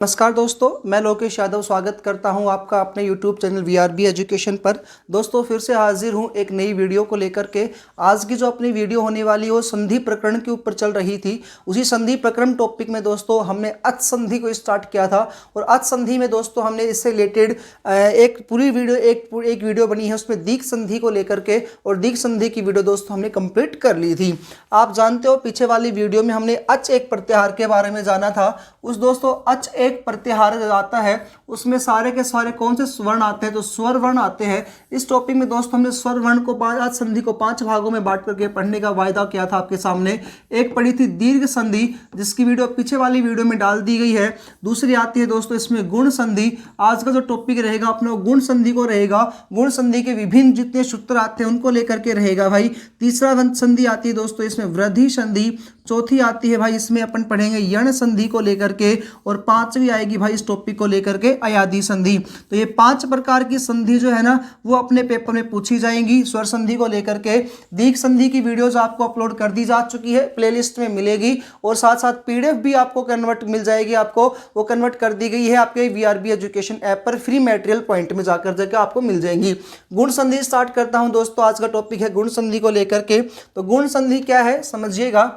नमस्कार दोस्तों, मैं लोकेश यादव स्वागत करता हूं आपका अपने YouTube चैनल VRB एजुकेशन पर। दोस्तों फिर से हाजिर हूं एक नई वीडियो को लेकर के। आज की जो अपनी वीडियो होने वाली है वो संधि प्रकरण के ऊपर चल रही थी। उसी संधि प्रकरण टॉपिक में दोस्तों हमने अच संधि को स्टार्ट किया था और अच संधि में दोस्तों हमने इससे रिलेटेड एक पूरी वीडियो एक वीडियो बनी है, उसमें दीर्घ संधि को लेकर के, और दीर्घ संधि की वीडियो दोस्तों हमने कंप्लीट कर ली थी। आप जानते हो पीछे वाली वीडियो में हमने अच एक प्रत्याहार के बारे में जाना था। उस दोस्तों अच एक प्रत्याहार आता है उसमें सारे के सारे कौन से स्वर्ण आते हैं, तो स्वर वर्ण आते हैं। इस टॉपिक में दोस्तों हमने स्वर वर्ण को अच संधि को 5 भागों में बांट करके पढ़ने का वायदा किया था आपके सामने। एक पढ़ी थी दीर्घ संधि, जिसकी वीडियो पीछे वाली वीडियो में डाल दी गई है। दूसरी आती है दोस्तों इसमें गुण संधि। आज का जो टॉपिक रहेगा अपने गुण संधि को रहेगा। गुण संधि के विभिन्न जितने सूत्र आते हैं उनको लेकर के रहेगा भाई। तीसरा संधि आती है दोस्तों इसमें वृद्धि संधि। चौथी आती है भाई इसमें अपन पढ़ेंगे यण संधि को लेकर के, और पांचवी आएगी भाई इस टॉपिक को लेकर के अयादी संधि। तो ये 5 प्रकार की संधि जो है ना वो अपने पेपर में पूछी जाएंगी स्वर संधि को लेकर के। दीर्घ संधि की वीडियोस आपको अपलोड कर दी जा चुकी है, प्लेलिस्ट में मिलेगी, और साथ साथ पीडीएफ भी आपको कन्वर्ट मिल जाएगी। आपको वो कन्वर्ट कर दी गई है आपके VRB एजुकेशन ऐप पर, फ्री मटेरियल पॉइंट में जाकर आपको मिल जाएंगी। गुण संधि स्टार्ट करता हूं दोस्तों। आज का टॉपिक है गुण संधि को लेकर के। तो गुण संधि क्या है समझिएगा।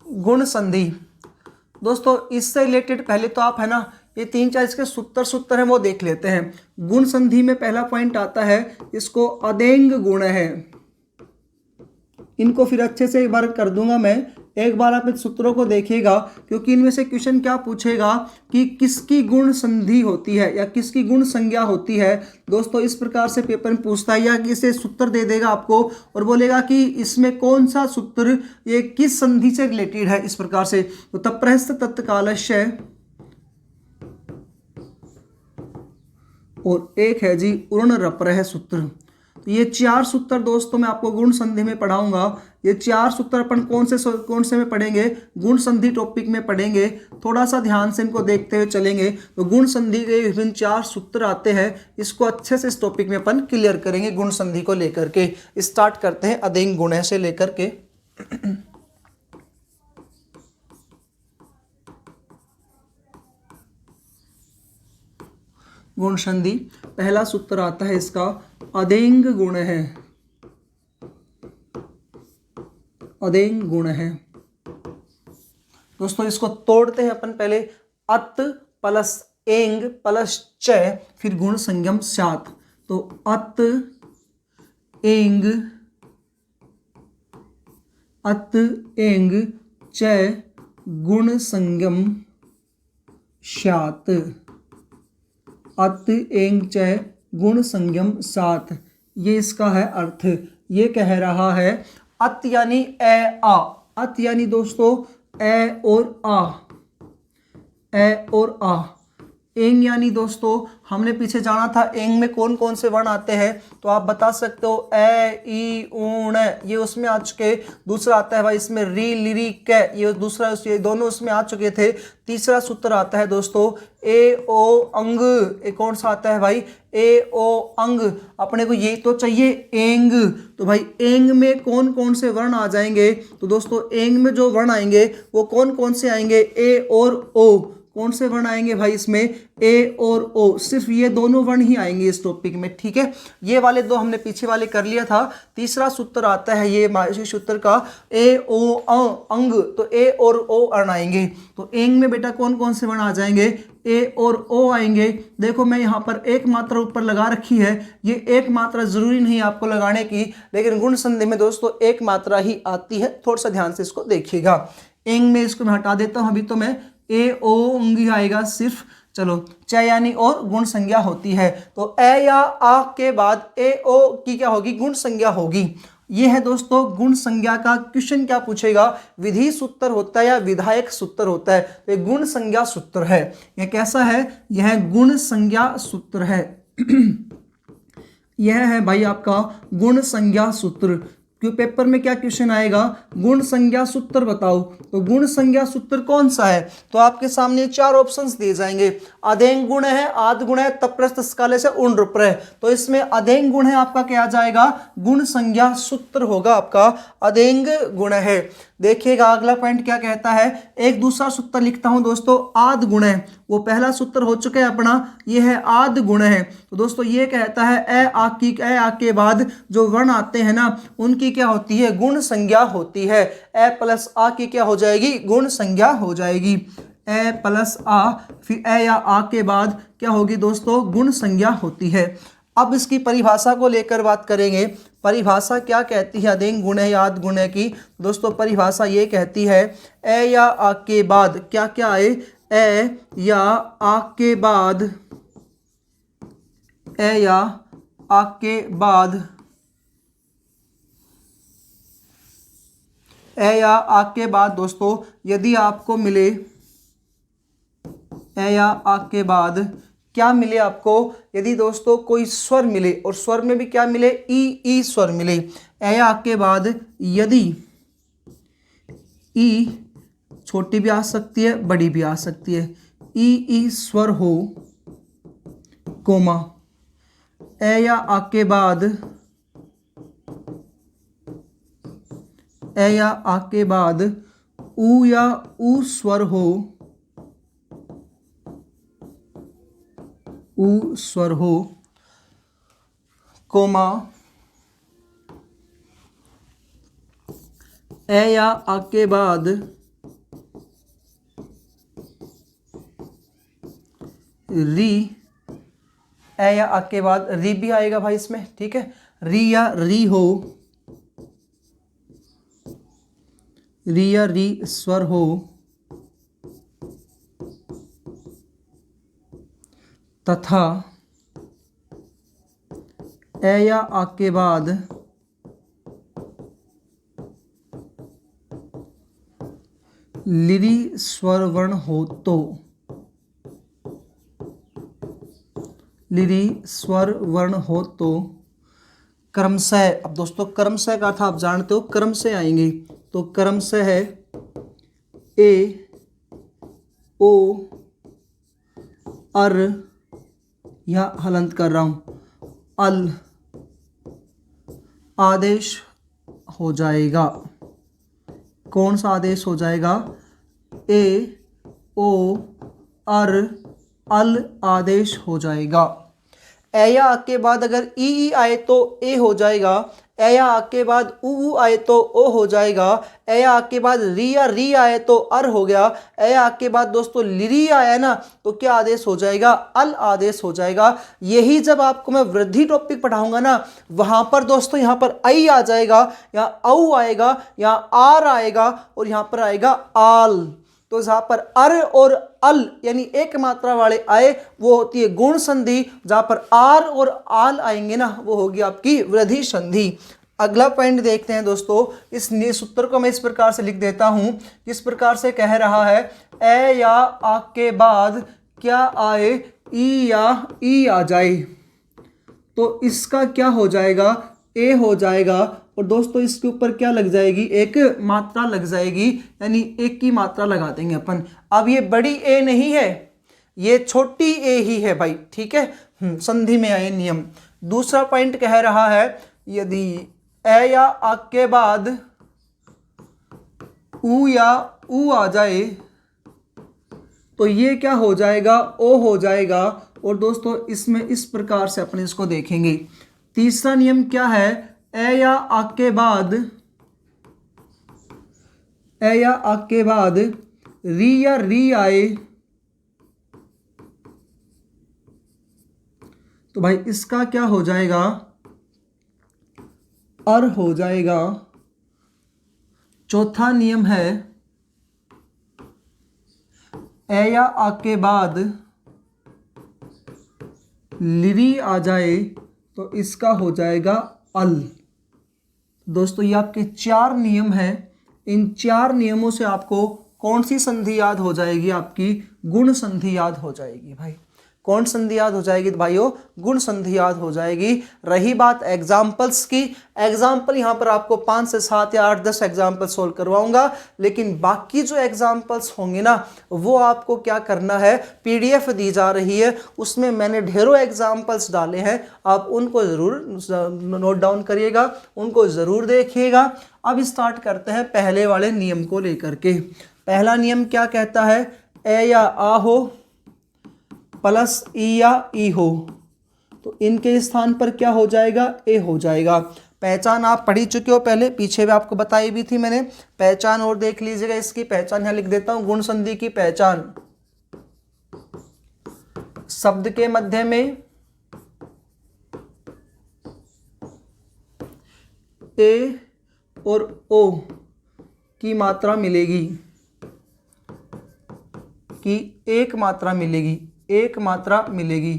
गुण संधि दोस्तों इससे रिलेटेड पहले तो आप है ना ये 3-4 इसके सूत्र हैं वो देख लेते हैं। गुण संधि में पहला पॉइंट आता है, इसको अदेंग गुण है। इनको फिर अच्छे से एक बार कर दूंगा मैं। एक बार आप इन सूत्रों को देखिएगा, क्योंकि इनमें से क्वेश्चन क्या पूछेगा कि किसकी गुण संधि होती है या किसकी गुण संज्ञा होती है। दोस्तों इस प्रकार से पेपर में पूछता है, या इसे सूत्र दे देगा आपको और बोलेगा कि इसमें कौन सा सूत्र ये किस संधि से रिलेटेड है, इस प्रकार से। तो तप्रहस्त तत्कालस्य, और एक है जी उर्ण रप्रह सूत्र। तो ये 4 सूत्र दोस्तों मैं आपको गुण संधि में पढ़ाऊंगा। ये 4 सूत्र अपन कौन से में पढ़ेंगे, गुण संधि टॉपिक में पढ़ेंगे। थोड़ा सा ध्यान से इनको देखते हुए चलेंगे। तो गुण संधि के विभिन्न 4 सूत्र आते हैं, इसको अच्छे से इस टॉपिक में अपन क्लियर करेंगे गुण संधि को लेकर के। स्टार्ट करते हैं अदेंग गुण से लेकर के। गुण संधि पहला सूत्र आता है इसका अदेंग गुण है। अदेंग गुण है दोस्तों, इसको तोड़ते हैं अपन पहले। अत प्लस एंग प्लस च, फिर गुण संगम स्यात्। तो अत एंग च गुण संगम स्यात्। अत एंग च गुण संगम स्यात्, ये इसका है अर्थ। ये कह रहा है अत यानी ए आ। अत यानी दोस्तों ए और आ, ए और आ। एंग यानी दोस्तों हमने पीछे जाना था एंग में कौन कौन से वर्ण आते हैं, तो आप बता सकते हो ए ई ऊण, ये उसमें आ चुके। दूसरा आता है भाई इसमें री लिरी कै, ये दूसरा, ये दोनों उसमें आ चुके थे। तीसरा सूत्र आता है दोस्तों ए ओ अंग। ये कौन सा आता है भाई, ए ओ अंग। अपने को ये तो चाहिए एंग। तो भाई एंग में कौन कौन से वर्ण आ जाएंगे, तो दोस्तों एंग में जो वर्ण आएंगे वो कौन कौन से आएंगे, ए और ओ। कौन से वर्ण आएंगे भाई इसमें, ए और ओ। सिर्फ ये दोनों वर्ण ही आएंगे इस टॉपिक में, ठीक है। ये वाले दो हमने पीछे वाले कर लिया था। तीसरा सूत्र आता है ये सूत्र का ए ओ अंग। तो ए और ओ वर्ण आएंगे। तो एंग में बेटा कौन कौन से वर्ण आ जाएंगे, ए और ओ आएंगे। देखो मैं यहाँ पर एक मात्रा ऊपर लगा रखी है, ये एक मात्रा जरूरी नहीं आपको लगाने की, लेकिन गुण संधि में दोस्तों एक मात्रा ही आती है। थोड़ा सा ध्यान से इसको देखिएगा। एंग में इसको मैं हटा देता हूँ अभी, तो मैं ए ओ अंगी आएगा सिर्फ। चलो च यानी और गुण संज्ञा होती है। तो ए या आ के बाद ए ओ की क्या होगी, गुण संज्ञा होगी। ये है दोस्तों गुण संज्ञा का क्वेश्चन। क्या पूछेगा, विधि सूत्र होता है या विधायक सूत्र होता है। तो ये गुण संज्ञा सूत्र है। यह कैसा है, यह गुण संज्ञा सूत्र है। यह है भाई आपका गुण संज्ञा सूत्र। क्यों पेपर में क्या क्वेश्चन आएगा, गुण संज्ञा सूत्र बताओ। तो गुण संज्ञा सूत्र कौन सा है, तो आपके सामने 4 ऑप्शंस दिए जाएंगे। अधेंग गुण है, आद गुण है, तप्रस्थ स्काले से उण रूप है। तो इसमें अधेंग गुण है आपका क्या आ जाएगा, गुण संज्ञा सूत्र होगा आपका अधेंग गुण है। देखिएगा अगला पॉइंट क्या कहता है, एक दूसरा सूत्र लिखता हूं दोस्तों, आद गुण है। वो पहला सूत्र हो चुका है अपना, ये है आद गुण है। तो दोस्तों ये कहता है ए आ के बाद जो वर्ण आते हैं ना उनकी क्या होती है, गुण संज्ञा होती है। ए प्लस आ की क्या हो जाएगी, गुण संज्ञा हो जाएगी। ए प्लस आ, फिर ए या आ के बाद क्या होगी दोस्तों, गुण संज्ञा होती है। अब इसकी परिभाषा को लेकर बात करेंगे। परिभाषा क्या कहती है अधेंग गुण है या आद गुण है की, दोस्तों परिभाषा ये कहती है ए या आ के बाद क्या क्या आए, ए या आ के बाद, ए या आ के बाद, ए या आ के बाद दोस्तों यदि आपको मिले, ए या आ के बाद क्या मिले आपको, यदि दोस्तों कोई स्वर मिले और स्वर में भी क्या मिले, ई स्वर मिले। ए या आ के बाद यदि ई छोटी भी आ सकती है, बड़ी भी आ सकती है, ई स्वर हो, कोमा, ए या आ के बाद, ए या आ के बाद ऊ या ऊ स्वर हो, ऊ स्वर हो, कोमा, ए या आ के बाद री, ए या आ के बाद री भी आएगा भाई इसमें, ठीक है। री या री हो, री या री स्वर हो, तथा ए या आ के बाद लिरी स्वर वर्ण हो तो, लिरी स्वर वर्ण हो तो क्रमशः, अब दोस्तों क्रमशः का अर्थ आप जानते हो, क्रमशः आएंगे। तो क्रमशः है ए ओ अर, यह हलंत कर रहा हूं, अल आदेश हो जाएगा। कौन सा आदेश हो जाएगा, ए ओ अर अल आदेश हो जाएगा। ए या आ के बाद अगर ई आए तो ए हो जाएगा, ए या आ के बाद ऊ आए तो ओ हो जाएगा, ए या आ के बाद री या री आए तो अर हो गया, ए या आ के बाद दोस्तों लिरी आया ना तो क्या आदेश हो जाएगा, अल आदेश हो जाएगा। यही जब आपको मैं वृद्धि टॉपिक पढ़ाऊंगा ना वहां पर दोस्तों यहाँ पर आई आ जाएगा, यहाँ औ आएगा, यहाँ आर आएगा और यहाँ पर आएगा आल। तो जहाँ पर अर और अल यानी एक मात्रा वाले आए वो होती है गुण संधि, जहाँ पर आर और आल आएंगे ना वो होगी आपकी वृद्धि संधि। अगला पॉइंट देखते हैं दोस्तों, इस सूत्र को मैं इस प्रकार से लिख देता हूं, किस प्रकार से कह रहा है, ए या आ के बाद क्या आए, ई या ई आ जाए तो इसका क्या हो जाएगा, ए हो जाएगा। और दोस्तों इसके ऊपर क्या लग जाएगी, एक मात्रा लग जाएगी, यानी एक की मात्रा लगा देंगे अपन। अब ये बड़ी ए नहीं है, ये छोटी ए ही है भाई, ठीक है। संधि में आए नियम। दूसरा पॉइंट कह रहा है यदि ए या आ के बाद ऊ या ऊ आ जाए तो ये क्या हो जाएगा, ओ हो जाएगा। और दोस्तों इसमें इस प्रकार से अपन इसको देखेंगे। तीसरा नियम क्या है, ए या आ के बाद, ए या आ के बाद री या री आए तो भाई इसका क्या हो जाएगा, अर हो जाएगा। चौथा नियम है ए या आ के बाद लिरी आ जाए तो इसका हो जाएगा अल। दोस्तों ये आपके 4 नियम हैं। इन 4 नियमों से आपको कौन सी संधि याद हो जाएगी, आपकी गुण संधि याद हो जाएगी भाई। कौन संधि याद हो जाएगी भाइयों? गुण संधि याद हो जाएगी। रही बात एग्जाम्पल्स की, एग्जाम्पल यहाँ पर आपको 5 से 7 या 8-10 एग्जाम्पल सोल्व करवाऊंगा, लेकिन बाकी जो एग्जाम्पल्स होंगे ना वो आपको क्या करना है, पीडीएफ दी जा रही है, उसमें मैंने ढेरों एग्जाम्पल्स डाले हैं, आप उनको ज़रूर नोट डाउन करिएगा, उनको ज़रूर देखिएगा। अब स्टार्ट करते हैं पहले वाले नियम को लेकर के। पहला नियम क्या कहता है? ए या आ हो प्लस ई या ई हो, तो इनके स्थान पर क्या हो जाएगा? ए हो जाएगा। पहचान आप पढ़ ही चुके हो, पहले पीछे भी आपको बताई भी थी मैंने। पहचान और देख लीजिएगा, इसकी पहचान यहां लिख देता हूं। गुण संधि की पहचान, शब्द के मध्य में ए और ओ की मात्रा मिलेगी, कि एक मात्रा मिलेगी, एक मात्रा मिलेगी।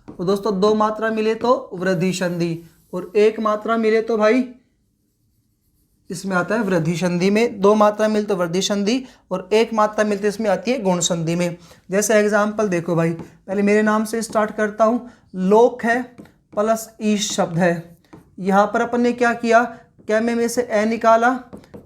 तो दोस्तों 2 मात्रा मिले तो वृद्धि संधि, और 1 मात्रा मिले तो भाई इसमें आता है वृद्धि संधि में। 2 मात्रा मिले तो वृद्धि संधि, और 1 मात्रा मिलती इसमें आती है गुण संधि में। जैसे एग्जाम्पल देखो भाई, पहले मेरे नाम से स्टार्ट करता हूँ। लोक है प्लस ईश शब्द है, यहाँ पर अपन ने क्या किया, कैमे में से ए निकाला,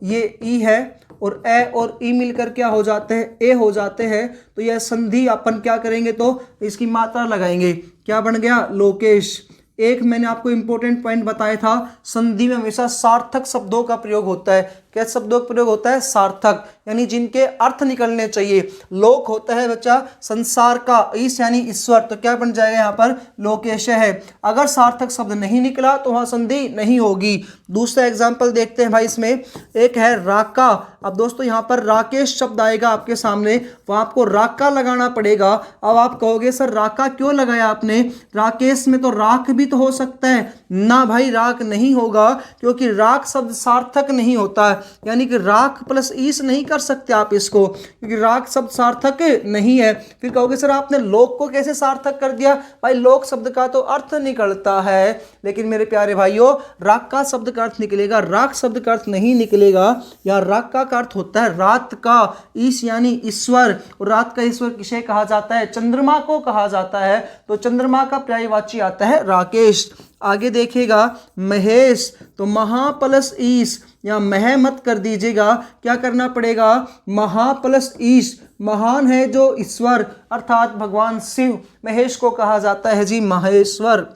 ये ई है, और ए और ई मिलकर क्या हो जाते हैं? ए हो जाते हैं। तो यह संधि अपन क्या करेंगे, तो इसकी मात्रा लगाएंगे, क्या बन गया? लोकेश। एक मैंने आपको इंपॉर्टेंट पॉइंट बताया था, संधि में हमेशा सार्थक शब्दों का प्रयोग होता है। कैसे शब्दों का प्रयोग होता है? सार्थक, यानी जिनके अर्थ निकलने चाहिए। लोक होता है बच्चा संसार का, ईश यानी ईश्वर, तो क्या बन जाएगा यहाँ पर? लोकेश है। अगर सार्थक शब्द नहीं निकला तो वहां संधि नहीं होगी। दूसरा एग्जाम्पल देखते हैं भाई, इसमें एक है राका। अब दोस्तों यहाँ पर राकेश शब्द आएगा आपके सामने, वहां आपको राका लगाना पड़ेगा। अब आप कहोगे सर राका क्यों लगाया आपने, राकेश में तो राख भी तो हो सकता है ना। भाई राख नहीं होगा, क्योंकि राख शब्द सार्थक नहीं होता है, यानी कि राख प्लस ईश नहीं कर सकते आप इसको, क्योंकि राख शब्द सार्थक नहीं है। फिर कहोगे सर आपने लोक को कैसे सार्थक कर दिया? भाई लोक शब्द का तो अर्थ निकलता है, लेकिन मेरे प्यारे भाइयों राख का शब्द का अर्थ निकलेगा, राख शब्द का अर्थ नहीं निकलेगा। यहाँ राख का अर्थ होता है रात का, ईश यानी ईश्वर, और रात का ईश्वर किसे कहा जाता है? चंद्रमा को कहा जाता है। तो चंद्रमा का पर्यायवाची आता है राकेश। आगे देखिएगा महेश, तो महा प्लस ईश, या मह मत कर दीजिएगा, क्या करना पड़ेगा? महा प्लस ईश। महान है जो ईश्वर अर्थात भगवान शिव, महेश को कहा जाता है जी महेश्वर।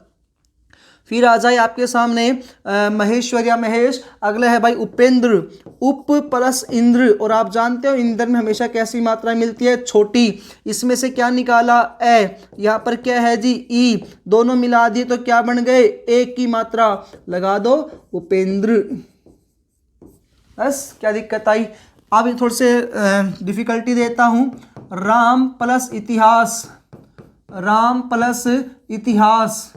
फिर आ जाए आपके सामने महेश्वर या महेश। अगला है भाई उपेंद्र, उप प्लस इंद्र, और आप जानते हो इंद्र में हमेशा कैसी मात्रा मिलती है? छोटी। इसमें से क्या निकाला? ए। यहाँ पर क्या है जी? ई। दोनों मिला दिए तो क्या बन गए? एक की मात्रा लगा दो, उपेंद्र। बस, क्या दिक्कत आई? अब थोड़े से डिफिकल्टी देता हूँ। राम प्लस इतिहास, राम प्लस इतिहास,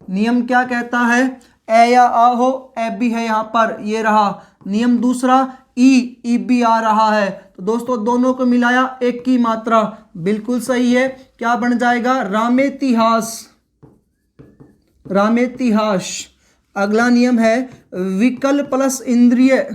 नियम क्या कहता है? ए या आ हो, ए भी है यहाँ पर, ये रहा नियम। दूसरा ई भी आ रहा है, तो दोस्तों दोनों को मिलाया, एक की मात्रा, बिल्कुल सही है। क्या बन जाएगा? रामेतिहास, रामेतिहास। अगला नियम है विकल प्लस इंद्रिय,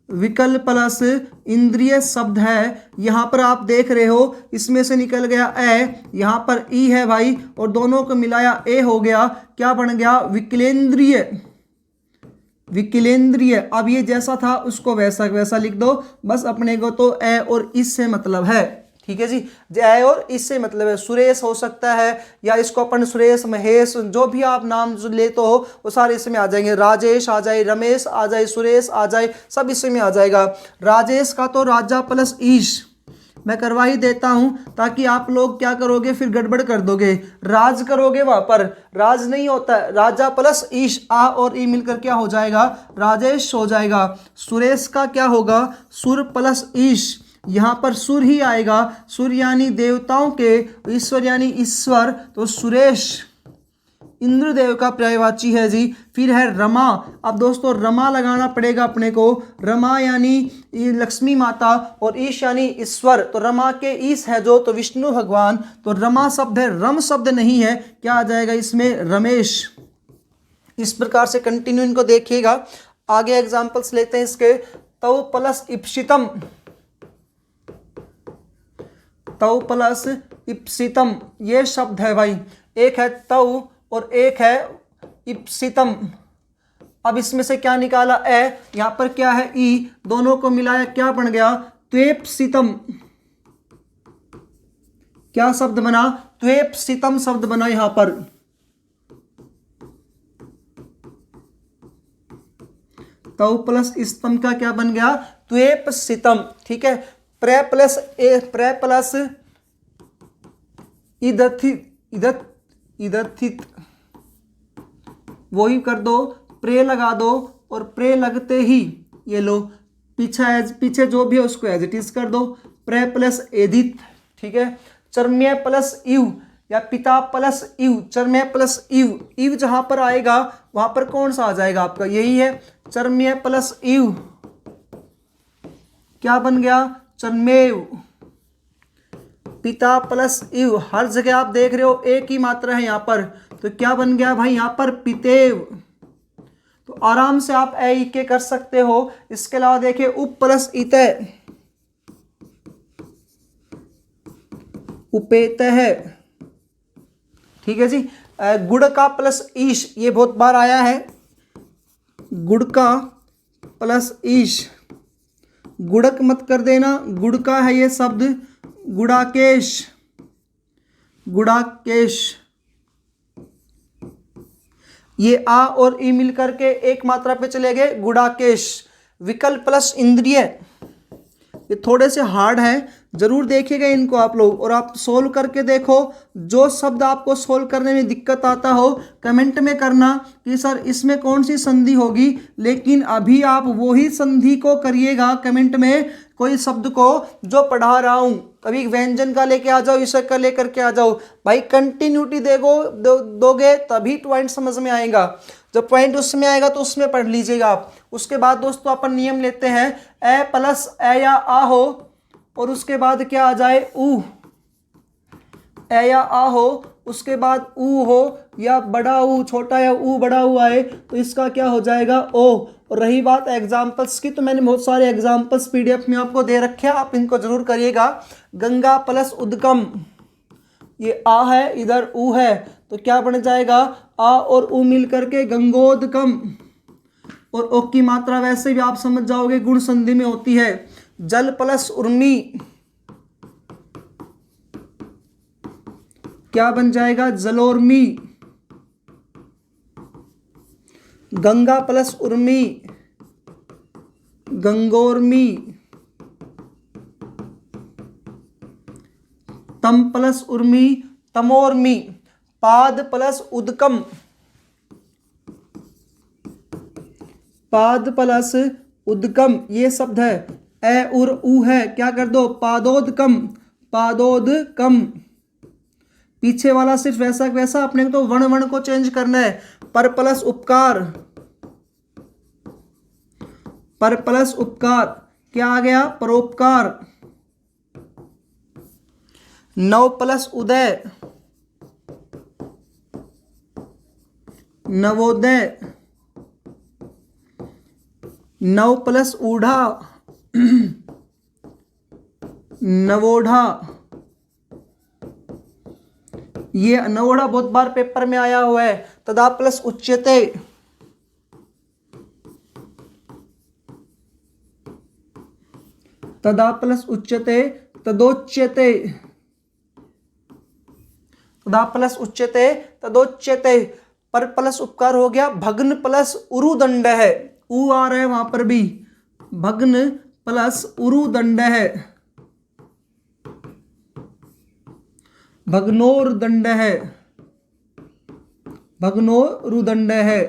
विकल प्लस इंद्रिय शब्द है। यहाँ पर आप देख रहे हो, इसमें से निकल गया ए, यहाँ पर ई है भाई, और दोनों को मिलाया ए हो गया। क्या बन गया? विकलेंद्रिय, विकलेंद्रिय। अब ये जैसा था उसको वैसा वैसा लिख दो, बस अपने को तो ए और इससे मतलब है। ठीक है जी, ए और इससे मतलब है। सुरेश हो सकता है, या इसको अपन सुरेश, महेश, जो भी आप नाम जो लेते हो वो सारे इसमें आ जाएंगे। राजेश आ जाए, रमेश आ जाए, सुरेश आ जाए, सब इसमें आ जाएगा। राजेश का तो राजा प्लस ईश मैं करवा ही देता हूं, ताकि आप लोग क्या करोगे फिर गड़बड़ कर दोगे, राज करोगे, वहां पर राज नहीं होता है। राजा प्लस ईश, आ और ई मिलकर क्या हो जाएगा? राजेश हो जाएगा। सुरेश का क्या होगा? सुर प्लस ईश, यहाँ पर सुर ही आएगा, सुर यानी देवताओं के, ईश्वर यानी ईश्वर, तो सुरेश इंद्रदेव का पर्यायवाची है जी। फिर है रमा। अब दोस्तों रमा लगाना पड़ेगा अपने को, रमा यानी लक्ष्मी माता, और ईश यानी ईश्वर, तो रमा के ईश है जो, तो विष्णु भगवान, तो रमा शब्द है, रम शब्द नहीं है। क्या आ जाएगा इसमें? रमेश। इस प्रकार से कंटिन्यू इनको देखिएगा। आगे एग्जाम्पल्स लेते हैं इसके। तव प्लस इप्सितम, तव प्लस इप्सितम, ये शब्द है भाई, एक है तव और एक है इप्सितम। अब इसमें से क्या निकाला, ए, यहां पर क्या है ई, दोनों को मिलाया क्या बन गया, त्वेप्सितम। क्या शब्द बना, त्वेप्सितम शब्द बना यहां पर। तव प्लस इस्तम का क्या बन गया, त्वेप्सितम। ठीक है, प्रे प्लस इदथित वही कर दो, प्रे लगा दो और प्रे लगते ही ये लो पीछे जो भी है उसको एज इट इज कर दो, प्रे प्लस एदित। ठीक है, चर्म्य प्लस इव या पिता प्लस इव, चर्म्य प्लस इव, इव जहां पर आएगा वहां पर कौन सा आ जाएगा आपका, यही है चर्म्य प्लस इव, क्या बन गया, चर्मेव। पिता प्लस इव, हर जगह आप देख रहे हो एक ही मात्रा है यहां पर, तो क्या बन गया भाई यहां पर, पितेव। तो आराम से आप ए ई के कर सकते हो। इसके अलावा देखिए उप प्लस इत, उपेत है। ठीक है जी, गुड़ का प्लस ईश, ये बहुत बार आया है, गुड़ का प्लस ईश, गुड़क मत कर देना, गुड़ का है ये शब्द, गुड़ाकेश, गुड़ाकेश। ये आ और ई मिलकर के एक मात्रा पे चले गए, गुड़ाकेश। विकल्प प्लस इंद्रिय, ये थोड़े से हार्ड है, जरूर देखिएगा इनको आप लोग और आप सोल्व करके देखो। जो शब्द आपको सोल्व करने में दिक्कत आता हो कमेंट में करना कि सर इसमें कौन सी संधि होगी, लेकिन अभी आप वही संधि को करिएगा कमेंट में, कोई शब्द को जो पढ़ा रहा हूं, कभी व्यंजन का लेके आ जाओ, विषय का लेकर के आ जाओ भाई, कंटिन्यूटी दोगे तभी पॉइंट समझ में आएगा। जब पॉइंट उसमें आएगा तो उसमें पढ़ लीजिएगा आप। उसके बाद दोस्तों अपन नियम लेते हैं, ए प्लस ए या आ हो और उसके बाद क्या आ जाए, ऊ, ए या आ हो उसके बाद ऊ हो, या बड़ा ऊ छोटा या ऊ बड़ा ऊ आए तो इसका क्या हो जाएगा, ओ। और रही बात एग्जाम्पल्स की, तो मैंने बहुत सारे एग्जाम्पल्स पीडीएफ में आपको दे रखे हैं, आप इनको जरूर करिएगा। गंगा प्लस उद्गम, ये आ है इधर ऊ है, तो क्या बन जाएगा, आ और ऊ मिल करके गंगोदकम। और ओ की मात्रा वैसे भी आप समझ जाओगे गुण संधि में होती है। जल प्लस उर्मी, क्या बन जाएगा, जलोर्मी। गंगा प्लस उर्मी, गंगोर्मी। तम प्लस उर्मी, तमोर्मी। पाद प्लस उदकम, पाद प्लस उदकम, ये शब्द है, ए उर ऊ है, क्या कर दो, पादोदकम, पादोदकम। पीछे वाला सिर्फ वैसा वैसा, अपने तो वर्ण को चेंज करना है। पर प्लस उपकार, पर प्लस उपकार, क्या आ गया, परोपकार। नव प्लस उदय, नवोदय। नव प्लस ऊढ़ा, नवोढ़ा। ये नवोढ़ा बहुत बार पेपर में आया हुआ है। तदा प्लस उच्यते, तदा प्लस उच्यते, तदोच्यते, तदा प्लस उच्यते, तदोच्यते। पर प्लस उपकार हो गया। भग्न प्लस उरुदंड है, ऊ आ रहा है वहां पर भी, भग्न प्लस उरुदंड है, भग्नोरुदंड है, भग्नोरुदंड है।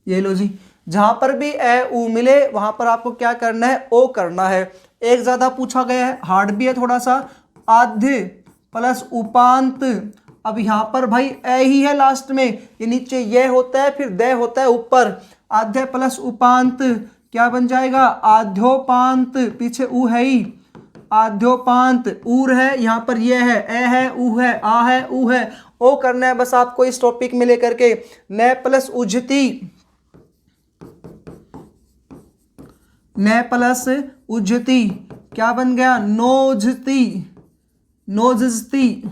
ये लो जी, जहां पर भी ए ऊ मिले वहां पर आपको क्या करना है, ओ करना है। एक ज्यादा पूछा गया है, हार्ड भी है थोड़ा सा, आध्य प्लस उपांत। अब यहां पर भाई ए ही है लास्ट में, ये नीचे ये होता है फिर दे होता है ऊपर, आध्य प्लस उपांत क्या बन जाएगा, आध्योपांत। पीछे ऊ है ही, आध्योपांत। ऊर है, यहां पर ये है, ए है, ऊ है, आ है, ऊ है, ओ करना है बस आपको इस टॉपिक में लेकर के। न प्लस उज्जती, न प्लस उज्जती, क्या बन गया, नोजती। नोजस्ती।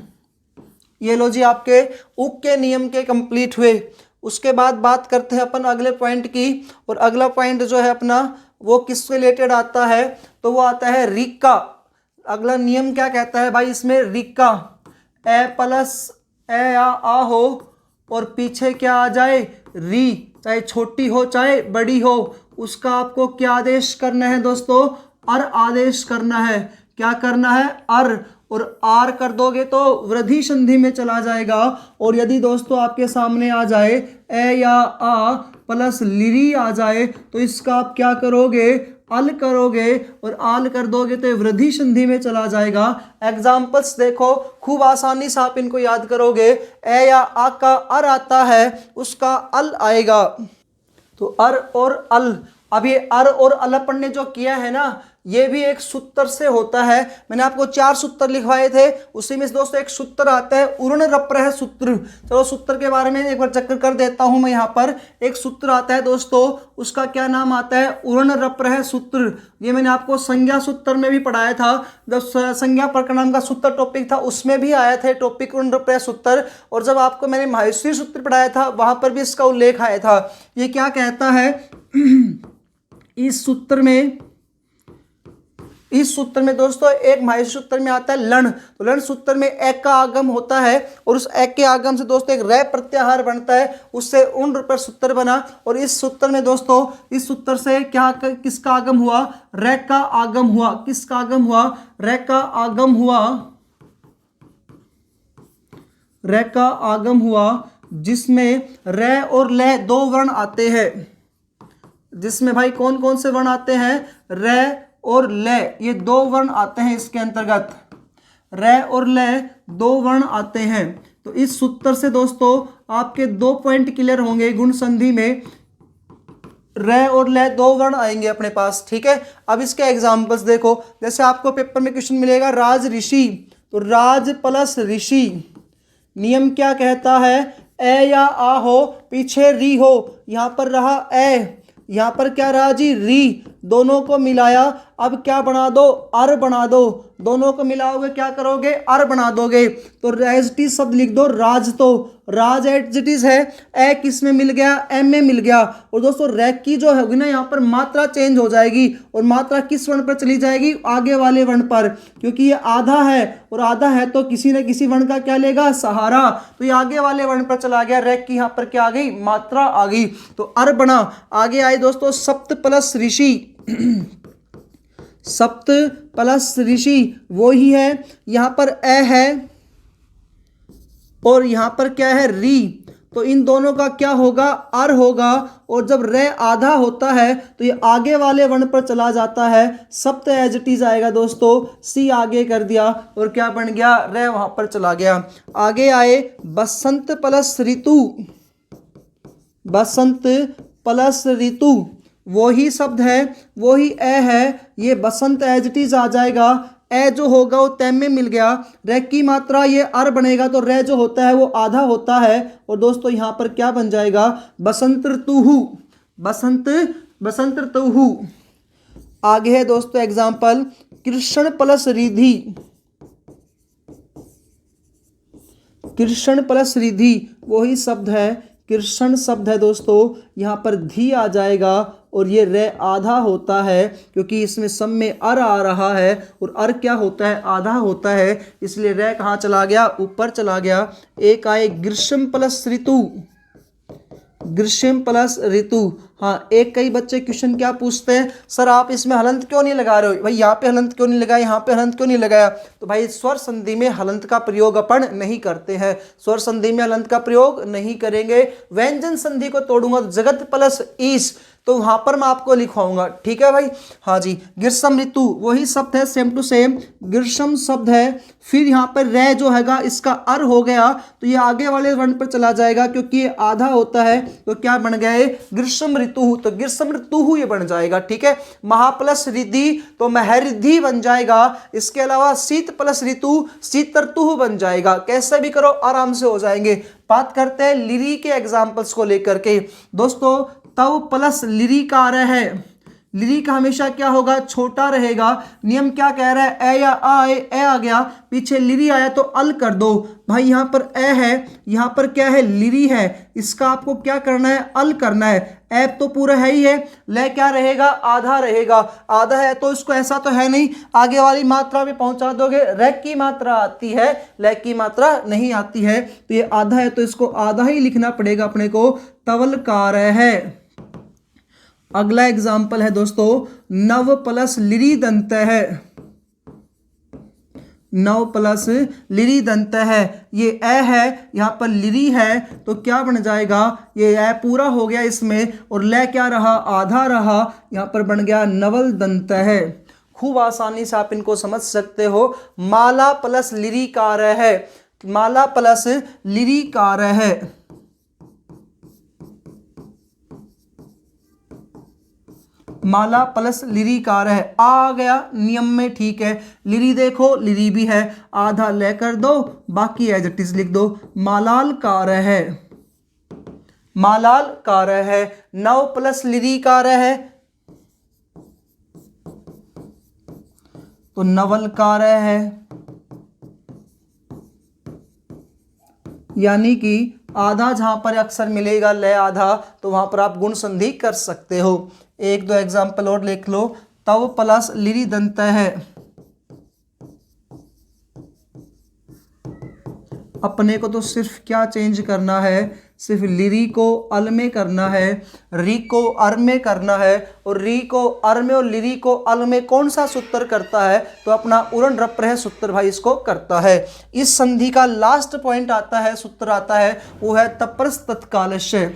ये लो जी आपके उक के नियम के कंप्लीट हुए। उसके बाद बात करते हैं अपन अगले पॉइंट की, और अगला पॉइंट जो है अपना वो किससे रिलेटेड आता है, तो वो आता है रिक्का। अगला नियम क्या कहता है भाई इसमें, रिक्का, ए प्लस ए या आ हो और पीछे क्या आ जाए, री, चाहे छोटी हो चाहे बड़ी हो, उसका आपको क्या आदेश करना है दोस्तों, अर आदेश करना है। क्या करना है, अर, और आर कर दोगे तो वृद्धि संधि में चला जाएगा। और यदि दोस्तों आपके सामने आ जाए ए या आ प्लस लिरी आ जाए तो इसका आप क्या करोगे, अल करोगे, और आल कर दोगे तो वृद्धि संधि में चला जाएगा। एग्जाम्पल्स देखो, खूब आसानी से आप इनको याद करोगे। ए या आ का अर आता है, उसका अल आएगा, तो अर और अल। अब ये अर और अल अपन ने जो किया है ना, ये भी एक सूत्र से होता है। मैंने आपको 4 सूत्र लिखवाए थे, उसी में दोस्तों एक सूत्र आता है उर्ण रप्रह सूत्र। चलो सूत्र के बारे में एक बार चक्कर कर देता हूं मैं। यहाँ पर एक सूत्र आता है दोस्तों, उसका क्या नाम आता है, उर्ण रप्रह सूत्र। ये मैंने आपको संज्ञा सूत्र में भी पढ़ाया था, जब संज्ञा प्रकरण का सूत्र टॉपिक था उसमें भी आया था टॉपिक उर्ण रप्रह सूत्र। और जब आपको मैंने माहेश्वरी सूत्र पढ़ाया था वहां पर भी इसका उल्लेख आया था। ये क्या कहता है इस सूत्र में दोस्तों, एक माहेश्वरी सूत्र में आता है लण। तो लण सूत्र में एक का आगम होता है, और उस एक के आगम से दोस्तों एक रै प्रत्याहार बनता है, उससे उन पर सूत्र बना। और इस सूत्र में दोस्तों, इस सूत्र से क्या किसका आगम हुआ, रै का आगम हुआ। किसका आगम हुआ, रै का आगम हुआ, रै का आगम हुआ, जिसमें रै और ले 2 वर्ण आते हैं। जिसमें भाई कौन कौन से वर्ण आते हैं, रै और ले, ये 2 वर्ण आते हैं इसके अंतर्गत। रै और ले 2 वर्ण आते हैं। तो इस सूत्र से दोस्तों आपके 2 पॉइंट क्लियर होंगे। गुण संधि में रै और ले 2 वर्ण आएंगे अपने पास, ठीक है। अब इसके एग्जाम्पल्स देखो, जैसे आपको पेपर में क्वेश्चन मिलेगा राज ऋषि, तो राज प्लस ऋषि, नियम क्या कहता है, ए या आ हो, पीछे री हो, यहां पर रहा ए, यहां पर क्या रहा जी, री, दोनों को मिलाया, अब क्या बना दो, अर बना दो। दोनों को मिलाओगे क्या करोगे, अर बना दोगे। तो एज शब्द लिख दो राज, तो राज एज है, ए किस में मिल गया, एम में मिल गया। और दोस्तों रैक की जो होगी ना, यहाँ पर मात्रा चेंज हो जाएगी, और मात्रा किस वर्ण पर चली जाएगी, आगे वाले वर्ण पर, क्योंकि ये आधा है, और आधा है तो किसी न किसी वर्ण का क्या लेगा, सहारा। तो ये आगे वाले वर्ण पर चला गया, रैक की यहाँ पर क्या आ गई, मात्रा आ गई, तो अर बना। आगे आए दोस्तों सप्त प्लस ऋषि, सप्त प्लस ऋषि वो ही है, यहां पर ए है और यहां पर क्या है, री। तो इन दोनों का क्या होगा, अर होगा। और जब रे आधा होता है तो ये आगे वाले वर्ण पर चला जाता है, सप्त एज इट इज आएगा दोस्तों, सी आगे कर दिया और क्या बन गया, रे वहां पर चला गया। आगे आए बसंत प्लस ऋतु, बसंत प्लस ऋतु वो ही शब्द है, वो ही ए है, ये बसंत एज इट इज आ जाएगा। ए जो होगा वो तैम में मिल गया, रे की मात्रा ये अर बनेगा, तो रे जो होता है वो आधा होता है। और दोस्तों यहाँ पर क्या बन जाएगा, बसंत ऋतु, बसंत बसंत ऋतु। आगे है दोस्तों example, Krishna plus Riddhi, Krishna plus Riddhi वही शब्द है, कृष्ण शब्द है दोस्तों, यहाँ पर धी आ जाएगा, और ये रे आधा होता है क्योंकि इसमें सम में अर आ रहा है, और अर क्या होता है, आधा होता है, इसलिए रे कहाँ चला गया, ऊपर चला गया। एक आए ग्रीष्म प्लस ऋतु, ग्रीष्म प्लस ऋतु। हाँ, एक कई बच्चे क्वेश्चन क्या पूछते हैं, सर आप इसमें हलंत क्यों नहीं लगा रहे हो, भाई यहाँ पे हलंत क्यों नहीं लगाया, यहाँ पे हलंत क्यों नहीं लगाया। तो भाई स्वर संधि में हलंत का प्रयोग अपन नहीं करते हैं, स्वर संधि में हलंत का प्रयोग नहीं करेंगे। व्यंजन संधि को तोड़ूंगा, जगत प्लस ईश, तो वहां पर मैं आपको लिखवाऊंगा, ठीक है भाई। हाँ जी, ग्रीष्म ऋतु वही शब्द है, सेम टू सेम ग्रीष्म शब्द है। फिर यहाँ पर रे जो हैगा इसका अर हो गया, तो ये आगे वाले वर्ण पर चला जाएगा क्योंकि ये आधा होता है, तो क्या बन गए, ग्रीष्म ऋतु, तो ग्रीष्म ऋतु ये बन जाएगा, ठीक है। महा प्लस रिद्धि तो महरिद्धि बन जाएगा। इसके अलावा शीत प्लस ऋतु शीत ऋतु बन जाएगा। कैसे भी करो आराम से हो जाएंगे। बात करते हैं लिरी के एग्जाम्पल्स को लेकर के दोस्तों। तव प्लस लिरी कार्य है, लिरी का हमेशा क्या होगा, छोटा रहेगा। नियम क्या कह रहा है, ए या आ, ए आ गया, पीछे लिरी आया तो अल कर दो। भाई यहाँ पर ए है, यहाँ पर क्या है, लिरी है, इसका आपको क्या करना है, अल करना है। ए तो पूरा है ही है, ले क्या रहेगा, आधा रहेगा। आधा है तो इसको ऐसा तो है नहीं, आगे वाली मात्रा में पहुंचा दोगे। रे की मात्रा आती है, ले की मात्रा नहीं आती है, तो ये आधा है तो इसको आधा ही लिखना पड़ेगा अपने को, तवलकार है। अगला एग्जाम्पल है दोस्तों, नव प्लस लिरी दंत है। नव प्लस लिरी दंत है, ये ए है, यहाँ पर लिरी है, तो क्या बन जाएगा, ये ए पूरा हो गया इसमें, और ले क्या रहा, आधा रहा, यहाँ पर बन गया नवल दंत है। खूब आसानी से आप इनको समझ सकते हो। माला प्लस लिरी कार्य है, माला प्लस लिरी कार्य है। माला प्लस लिरी कार है, आ गया नियम में, ठीक है। लिरी देखो, लिरी भी है, आधा ले कर दो, बाकी एज इट इज लिख दो। मालाल कार है, मालाल कार है। नव प्लस लिरी कार है तो नवल कार है, यानी कि आधा जहां पर अक्सर मिलेगा ले आधा, तो वहां पर आप गुण संधि कर सकते हो। एक दो एग्जाम्पल और लिख लो। तव प्लस लिरी दंत है, अपने को तो सिर्फ क्या चेंज करना है, सिर्फ लिरी को अल में करना है, री को अर में करना है, और री को अर में और लिरी को अल में कौन सा सूत्र करता है, तो अपना उरण रप्रह सूत्र भाई इसको करता है। इस संधि का लास्ट पॉइंट आता है, सूत्र आता है, वो है तपरस तत्कालस्य।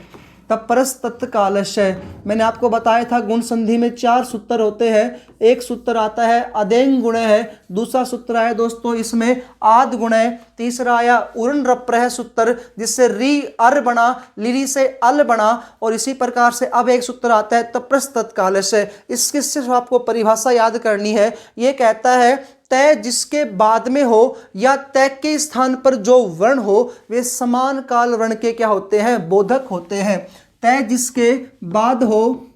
तपरस तत्कालस्य, मैंने आपको बताया था गुण संधि में 4 सूत्र होते हैं। एक सूत्र आता है अदेंग गुण है, दूसरा सूत्र आया दोस्तों इसमें आद गुण है, तीसरा आया उरण रप्रह सूत्र जिससे री अर बना, लिरी से अल बना, और इसी प्रकार से अब एक सूत्र आता है तपरस तत्कालस्य। इसकी सिर्फ आपको परिभाषा याद करनी है। ये कहता है तय जिसके बाद में हो या तय के स्थान पर जो वर्ण हो वे समान काल वर्ण के क्या होते हैं, बोधक होते हैं। तय जिसके बाद हो,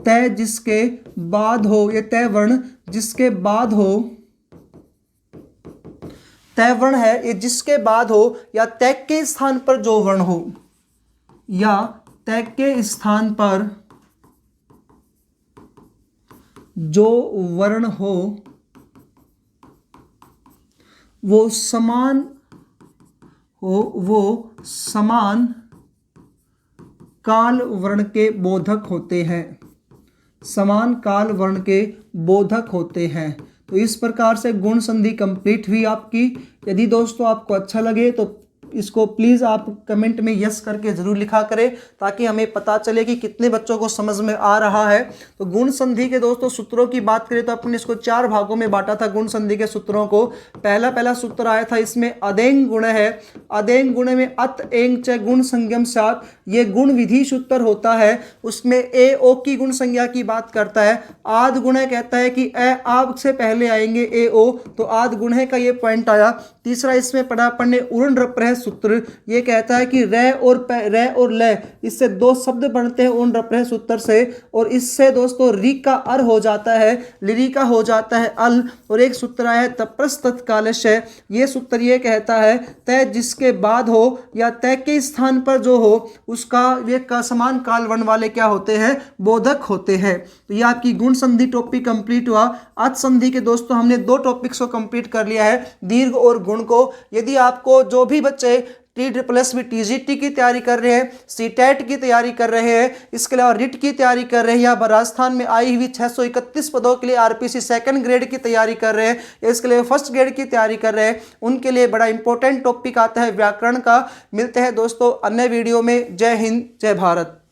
तय जिसके बाद हो, ये तय वर्ण जिसके बाद हो, तय वर्ण है ये जिसके बाद हो या तय के स्थान पर जो वर्ण हो, या तय के स्थान पर जो वर्ण हो वो समान हो, वो समान काल वर्ण के बोधक होते हैं, समान काल वर्ण के बोधक होते हैं। तो इस प्रकार से गुण संधि कंप्लीट हुई आपकी। यदि दोस्तों आपको अच्छा लगे तो इसको प्लीज़ आप कमेंट में यस करके ज़रूर लिखा करें, ताकि हमें पता चले कि कितने बच्चों को समझ में आ रहा है। तो गुण संधि के दोस्तों सूत्रों की बात करें तो अपने इसको 4 भागों में बांटा था गुण संधि के सूत्रों को। पहला सूत्र आया था इसमें अदेंग गुण है, अदेंग गुण में अत एंग च गुण संज्ञम सात, ये गुण विधि सूत्र होता है, उसमें ए ओ की गुण संज्ञा की बात करता है। आद गुण कहता है कि ए आब से पहले आएंगे ए ओ, तो आद गुण का ये पॉइंट आया। तीसरा इसमें पढ़ा अपन ने उरण रप्रह सूत्र, ये कहता है कि रे और ले, इससे 2 शब्द बनते हैं उन रप्रह सूत्र से, और इससे दोस्तों री का अर हो जाता है, लिरी का हो जाता है अल। और एक सूत्र आया है तपरस तत्कालस्य, ये सूत्र ये कहता है तय जिसके बाद हो या तय के स्थान पर जो हो उसका ये का समान काल वर्ण वाले क्या होते हैं, बोधक होते हैं। तो ये आपकी गुण संधि टॉपिक कंप्लीट हुआ। आज संधि के दोस्तों हमने 2 टॉपिक्स को कंप्लीट कर लिया है, दीर्घ और गुण को। यदि आपको जो भी बच्चे TSSB TGT की तैयारी कर रहे हैं, CTET की तैयारी कर रहे हैं, इसके अलावा रिट की तैयारी कर रहे हैं, या राजस्थान में आई हुई 631 पदों के लिए RPC 2nd ग्रेड की तैयारी कर रहे हैं, या इसके लिए 1st ग्रेड की तैयारी कर रहे हैं, उनके लिए बड़ा इंपॉर्टेंट टॉपिक आता है व्याकरण का। मिलते हैं दोस्तों अन्य वीडियो में। जय हिंद, जय भारत।